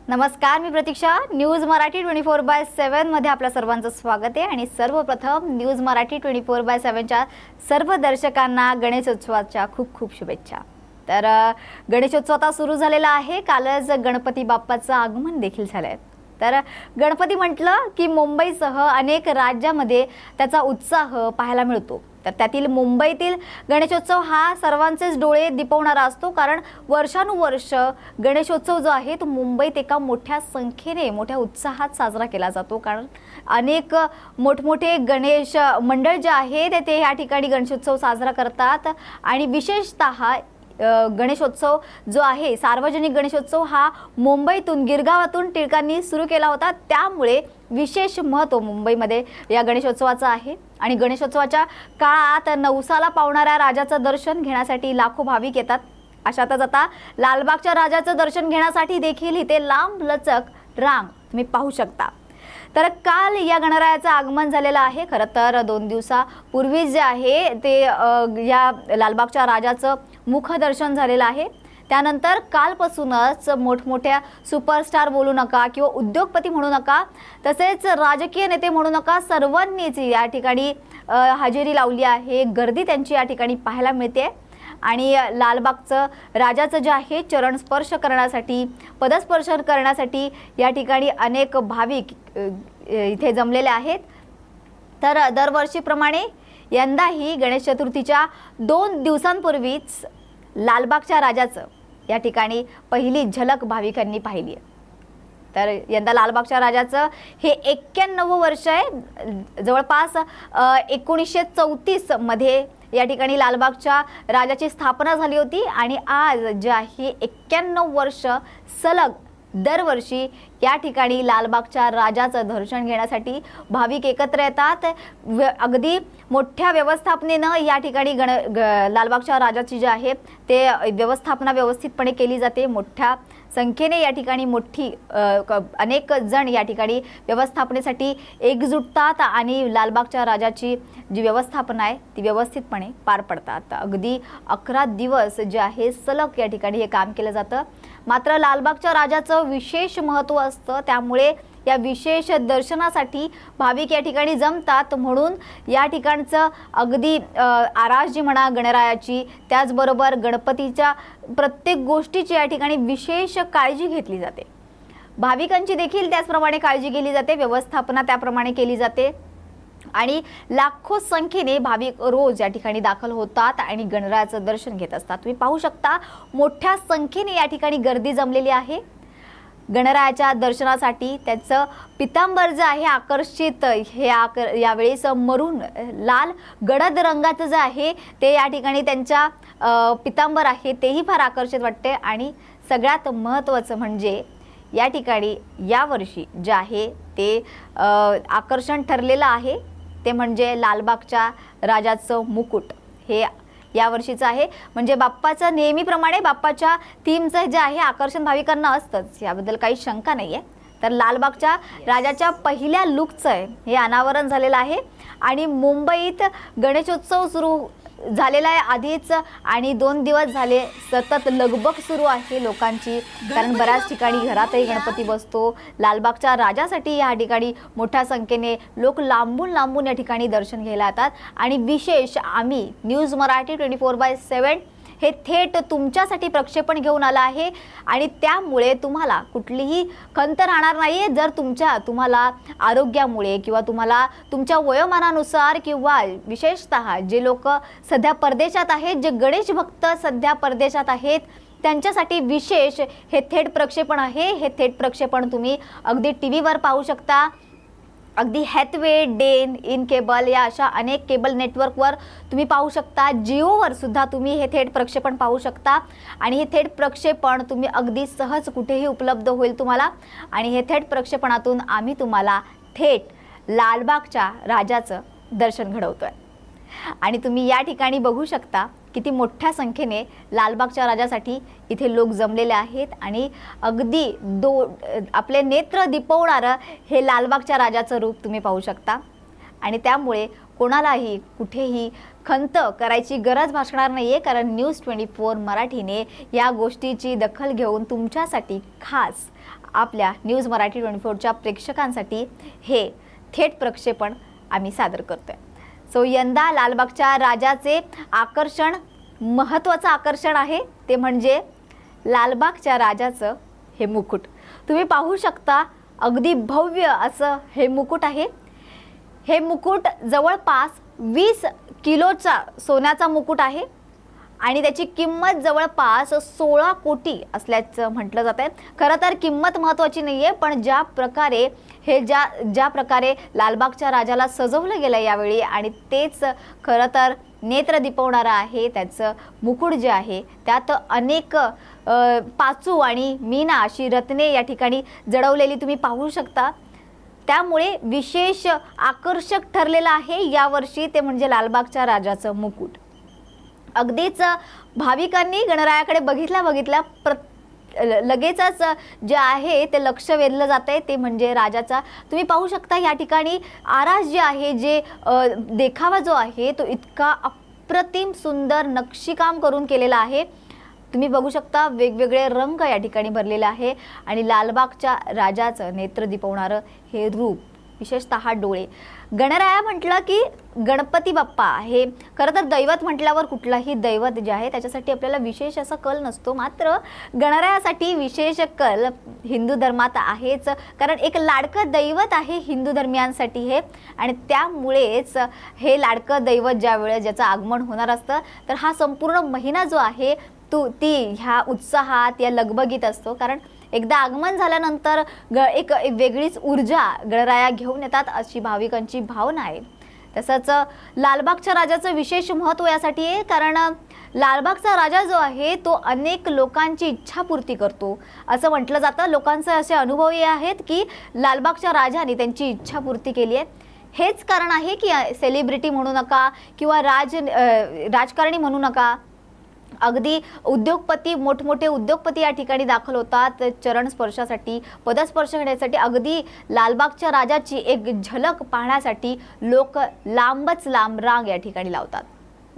नमस्कार, मी प्रतीक्षा. न्यूज मराठी 24/7 मध्ये आपल्या सर्वांचं स्वागत आहे. आणि सर्वप्रथम न्यूज मराठी 24/7च्या सर्व दर्शकांना गणेशोत्सवाच्या खूप खूप शुभेच्छा. तर गणेशोत्सव आता सुरू झालेला आहे. कालच गणपती बाप्पाचं आगमन देखील झालंय. तर गणपती म्हटलं की मुंबईसह अनेक राज्यामध्ये त्याचा उत्साह पाहायला मिळतो. तर त्यातील मुंबईतील गणेशोत्सव हा सर्वांचेच डोळे दिपवणारा असतो. कारण वर्षानुवर्ष गणेशोत्सव जो आहे तो मुंबईत एका मोठ्या संख्येने मोठ्या उत्साहात साजरा केला जातो. कारण अनेक मोठमोठे गणेश मंडळ जे आहेत ते या ठिकाणी गणेशोत्सव साजरा करतात. आणि विशेषतः गणेशोत्सव जो आहे, सार्वजनिक गणेशोत्सव हा मुंबईतून गिरगावातून टिळकांनी सुरू केला होता. त्यामुळे विशेष महत्त्व मुंबईमध्ये या गणेशोत्सवाचं आहे. आणि गणेशोत्सवाच्या काळात नवसाला पावणाऱ्या राजाचं दर्शन घेण्यासाठी लाखो भाविक येतात. अशातच आता लालबागच्या राजाचं दर्शन घेण्यासाठी देखील इथे लांब लचक रांग तुम्ही पाहू शकता. तर काल या गणरायाचं आगमन झालेलं आहे. खरं तर 2 दिवसापूर्वी जे आहे ते या लालबागच्या राजाचं मुखदर्शन झालेलं आहे. त्यानंतर कालपासूनच मोठमोठ्या सुपरस्टार बोलू नका किंवा उद्योगपती म्हणू नका, तसेच राजकीय नेते म्हणू नका, सर्वांनीच या ठिकाणी हजेरी लावली आहे. गर्दी त्यांची या ठिकाणी पाहायला मिळते. आणि लालबागचं राजाचं जे आहे चरण स्पर्श करण्यासाठी, पदस्पर्श करण्यासाठी या ठिकाणी अनेक भाविक इथे जमलेले आहेत. तर दरवर्षीप्रमाणे यंदाही गणेश चतुर्थीच्या 2 दिवसांपूर्वीच लालबागच्या राजाचं या ठिकाणी पहिली झलक भाविकांनी पाहिली आहे. तर यंदा लालबागच्या राजाचं हे 91 वर्ष आहे. जवळपास 1934 मध्ये या ठिकाणी लालबागच्या राजाची स्थापना झाली होती. आणि आज जे आहे 91 वर्ष सलग दरवर्षी या ठिकाणी लालबागच्या राजाचं दर्शन घेण्यासाठी भाविक एकत्र येतात. अगदी मोठ्या व्यवस्थापनेनं या ठिकाणी लालबागच्या राजाची जे आहे ते व्यवस्थापना व्यवस्थितपणे केली जाते. मोठ्या संख्येने या ठिकाणी अनेक जण या ठिकाणी व्यवस्थापनेसाठी एकजुटतात आणि लालबागच्या राजाची जी व्यवस्थापना आहे ती व्यवस्थितपणे पार पडतात. अगदी 11 दिवस जे आहे सलग या ठिकाणी हे काम केलं जातं. मात्र लालबागच्या राजाचं विशेष महत्त्व असतं. त्यामुळे या विशेष दर्शनासाठी भाविक या ठिकाणी जमतात. म्हणून या ठिकाणचं अगदी आरास म्हणा गणरायाची, त्याचबरोबर गणपतीच्या प्रत्येक गोष्टीची या ठिकाणी विशेष काळजी घेतली जाते. भाविकांची देखील त्याचप्रमाणे काळजी केली जाते, व्यवस्थापना त्याप्रमाणे केली जाते. आणि लाखो संख्येने भाविक रोज या ठिकाणी दाखल होतात आणि गणरायाचं दर्शन घेत असतात. तुम्ही पाहू शकता मोठ्या संख्येने या ठिकाणी गर्दी जमलेली आहे. गणरायाच्या दर्शनासाठी त्याचं पितांबर जे आहे आकर्षित हे यावेळेस मरून लाल गडद रंगाचं जे आहे ते या ठिकाणी त्यांच्या पितांबर आहे तेही फार आकर्षित वाटते. आणि सगळ्यात महत्त्वाचं म्हणजे या ठिकाणी यावर्षी जे आहे ते आकर्षण ठरलेलं आहे ते म्हणजे लालबागच्या राजाचं मुकुट हे यावर्षीचं आहे. म्हणजे बाप्पाचं नेहमीप्रमाणे बाप्पाच्या थीमचं जे आहे आकर्षण भाविकांना असतंच, याबद्दल काही शंका नाही आहे. तर लालबागच्या राजाच्या पहिल्या लुकचं हे अनावरण झालेलं आहे. आणि मुंबईत गणेशोत्सव सुरू झालेला आहे आधीच. आणि 2 दिवस झाले सतत लगबग सुरू आहे लोकांची. कारण बऱ्याच ठिकाणी घरातही गणपती बसतो. लालबागच्या राजासाठी या ठिकाणी मोठ्या संख्येने लोक लांबून लांबून या ठिकाणी दर्शन घ्यायला येतात. आणि विशेष आम्ही न्यूज मराठी 24/7 हे थेट तुमच्यासाठी प्रक्षेपण घेऊन आलं आहे. आणि त्यामुळे तुम्हाला कुठलीही खंत राहणार नाही आहे. जर तुम्हाला आरोग्यामुळे किंवा तुम्हाला तुमच्या वयोमानानुसार किंवा विशेषतः जे लोक सध्या परदेशात आहेत, जे गणेश भक्त सध्या परदेशात आहेत, त्यांच्यासाठी विशेष हे थेट प्रक्षेपण आहे. हे थेट प्रक्षेपण तुम्ही अगदी TV वर पाहू शकता. अगदी हॅथवे, डेन, इन केबल या अशा अनेक केबल नेटवर्कवर तुम्ही पाहू शकता. जिओवर सुद्धा तुम्ही हे थेट प्रक्षेपण पाहू शकता. आणि हे थेट प्रक्षेपण तुम्ही अगदी सहज कुठेही उपलब्ध होईल तुम्हाला. आणि हे थेट प्रक्षेपणातून आम्ही तुम्हाला थेट लालबागच्या राजाचं दर्शन घडवतोय. आणि तुम्ही या ठिकाणी बघू शकता किती मोठ्या संख्येने लालबागच्या राजासाठी इथे लोक जमलेले आहेत. आणि अगदी आपले नेत्र दिपवणारं हे लालबागच्या राजाचं रूप तुम्ही पाहू शकता. आणि त्यामुळे कोणालाही कुठेही खंत करायची गरज भासणार नाही आहे, कारण न्यूज 24 मराठीने या गोष्टीची दखल घेऊन तुमच्यासाठी खास आपल्या न्यूज मराठी 24च्या प्रेक्षकांसाठी हे थेट प्रक्षेपण आम्ही सादर करतोय. सो यंदा लालबागच्या राजाचे आकर्षण, महत्त्वाचं आकर्षण आहे ते म्हणजे लालबागच्या राजाचं हे मुकुट. तुम्ही पाहू शकता, अगदी भव्य असं हे मुकुट आहे. हे मुकुट जवळपास 20 किलोचा सोन्याचा मुकुट आहे आणि त्याची किंमत जवळपास 16 कोटी असल्याचं म्हटलं जात आहे. खरं तर किंमत महत्त्वाची नाही आहे, पण ज्या प्रकारे लालबागच्या राजाला सजवलं गेलं यावेळी, आणि तेच खरं तर नेत्र दिपवणारं आहे. त्याचं मुकुट जे आहे त्यात अनेक पाचू आणि मीना अशी रत्ने या ठिकाणी जडवलेली तुम्ही पाहू शकता. त्यामुळे विशेष आकर्षक ठरलेलं आहे यावर्षी ते म्हणजे लालबागच्या राजाचं मुकुट. अगदीच भाविकांनी गणरायाकडे बघितल्या लगेचच जे आहे ते लक्ष वेधलं जात आहे ते म्हणजे राजाचा. तुम्ही पाहू शकता या ठिकाणी आरास जे आहे, जे देखावा जो आहे तो इतका अप्रतिम सुंदर नक्षीकाम करून केलेला आहे. तुम्ही बघू शकता वेगवेगळे रंग या ठिकाणी भरलेले आहे आणि लालबागच्या राजाचं नेत्र दिपवणारं हे रूप, विशेषतः डोळे. गणराया म्हटलं की गणपती बाप्पा हे खरं तर दैवत म्हटल्यावर कुठलाही दैवत जे आहे त्याच्यासाठी आपल्याला विशेष असा कल नसतो, मात्र गणरायासाठी विशेष कल हिंदू धर्मात आहेच, कारण एक लाडकं दैवत आहे हिंदू धर्मियांसाठी हे. आणि त्यामुळेच हे लाडकं दैवत ज्याचं आगमन होणार असतं तर हा संपूर्ण महिना जो आहे ती ह्या उत्साहात या लगबगीत असतो, कारण एकदा आगमन झाल्यानंतर एक वेगळीच ऊर्जा गणराया घेऊन येतात अशी भाविकांची भावना आहे. तसंच लालबागच्या राजाचं विशेष महत्त्व यासाठी आहे कारण लालबागचा राजा जो आहे तो अनेक लोकांची इच्छापूर्ती करतो असं म्हटलं जातं. लोकांचे असे अनुभवही आहेत की लालबागच्या राजाने त्यांची इच्छापूर्ती केली आहे. हेच कारण आहे की सेलिब्रिटी म्हणू नका किंवा राजकारणी म्हणू नका, अगदी उद्योगपती, मोठमोठे उद्योगपती या ठिकाणी दाखल होतात चरण स्पर्शासाठी, पदस्पर्श घेण्यासाठी. अगदी लालबागच्या राजाची एक झलक पाहण्यासाठी लोक लांबच लांब रांग या ठिकाणी लावतात.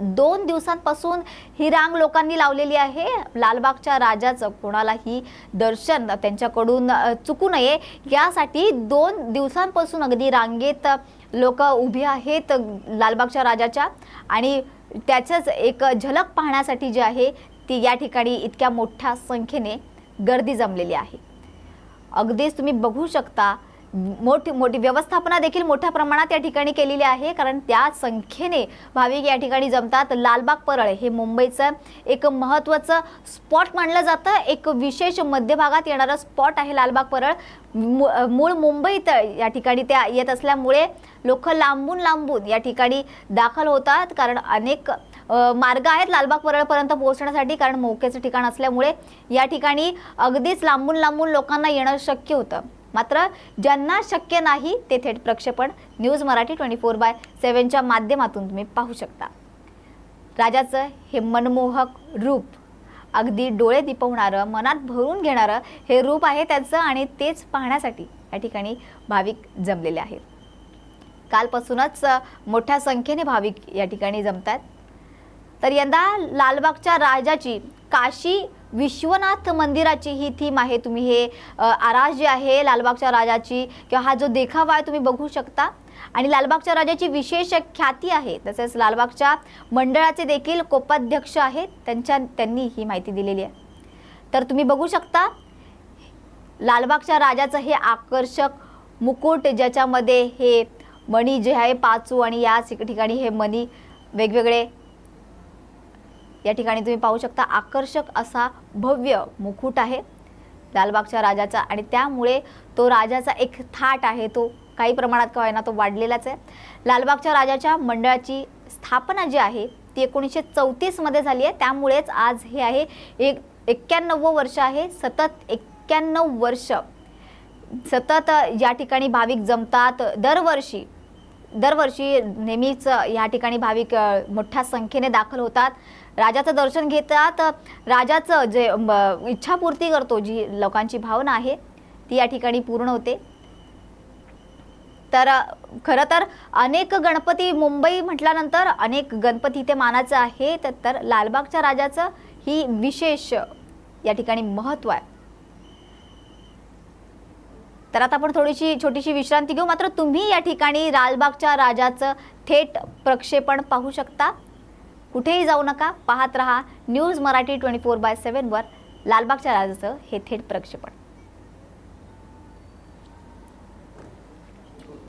2 दिवसांपासून ही रांग लोकांनी लावलेली आहे. लालबागच्या राजाचं कोणालाही दर्शन त्यांच्याकडून चुकू नये यासाठी 2 दिवसांपासून अगदी रांगेत लोक उभी आहेत लालबागच्या राजाच्या, आणि त्याचंच एक झलक पाहण्यासाठी जे आहे ती या ठिकाणी इतक्या मोठ्या संख्येने गर्दी जमलेली आहे. अगदीच तुम्ही बघू शकता मोठी व्यवस्थापना देखील मोठ्या प्रमाणात या ठिकाणी केलेली आहे, कारण त्या संख्येने भाविक या ठिकाणी जमतात. लालबाग परळ हे मुंबईचं एक महत्त्वाचं स्पॉट मानलं जातं. एक विशेष मध्य भागात येणारं स्पॉट आहे लालबाग परळ. मूळ मुंबईत या ठिकाणी त्या येत असल्यामुळे लोक लांबून या ठिकाणी दाखल होतात, कारण अनेक मार्ग आहेत लालबाग परळपर्यंत पोहोचण्यासाठी, कारण मोक्याचं ठिकाण असल्यामुळे या ठिकाणी अगदीच लांबून लोकांना येणं शक्य होतं. मात्र ज्यांना शक्य नाही ते थेट प्रक्षेपण न्यूज मराठी 24/7च्या माध्यमातून तुम्ही पाहू शकता. राजाचं हे मनमोहक रूप, अगदी डोळे दिपवणारं, मनात भरून घेणारं हे रूप आहे त्याचं, आणि तेच पाहण्यासाठी या ठिकाणी भाविक जमलेले आहेत. कालपासूनच मोठ्या संख्येने भाविक या ठिकाणी जमतात. तर यंदा लालबागच्या राजाची काशी विश्वनाथ मंदिराची ही थीम आहे. तुम्ही हे आरास जे आहे लालबागच्या राजाची किंवा हा जो देखावा आहे तुम्ही बघू शकता, आणि लालबागच्या राजाची विशेष ख्याती आहे. तसेच लालबागच्या मंडळाचे देखील कोपाध्यक्ष आहेत, त्यांनी ही माहिती दिलेली आहे. तर तुम्ही बघू शकता लालबागच्या राजाचं हे आकर्षक मुकुट, ज्याच्यामध्ये हे मणी जे आहे पाचू, आणि या ठिकाणी हे मणी वेगवेगळे या ठिकाणी तुम्ही पाहू शकता. आकर्षक असा भव्य मुकुट आहे लालबागच्या राजाचा, आणि त्यामुळे तो राजाचा एक थाट आहे तो काही प्रमाणात का होईना तो वाढलेलाच आहे. लालबागच्या राजाच्या मंडळाची स्थापना जी आहे ती 1934 मध्ये झाली आहे. त्यामुळेच आज हे आहे 91 वर्ष आहे. सतत 91 वर्ष सतत या ठिकाणी भाविक जमतात. दरवर्षी नेहमीच या ठिकाणी भाविक मोठ्या संख्येने दाखल होतात, राजाचं दर्शन घेतात. राजाचं जे इच्छापूर्ती करतो, जी लोकांची भावना आहे ती या ठिकाणी पूर्ण होते. तर खरं तर अनेक गणपती, मुंबई म्हटल्यानंतर अनेक गणपती इथे मानाचं आहे, तर लालबागच्या राजाचं ही विशेष या ठिकाणी महत्त्व आहे. तर आता आपण थोडीशी छोटीशी विश्रांती घेऊ. मात्र तुम्ही या ठिकाणी लालबागच्या राजाचं थेट प्रक्षेपण पाहू शकता. कुठेही जाऊ नका, पाहत रहा न्यूज मराठी 24/7 वर लालबागच्या राजाचं हे थेट प्रक्षेपण.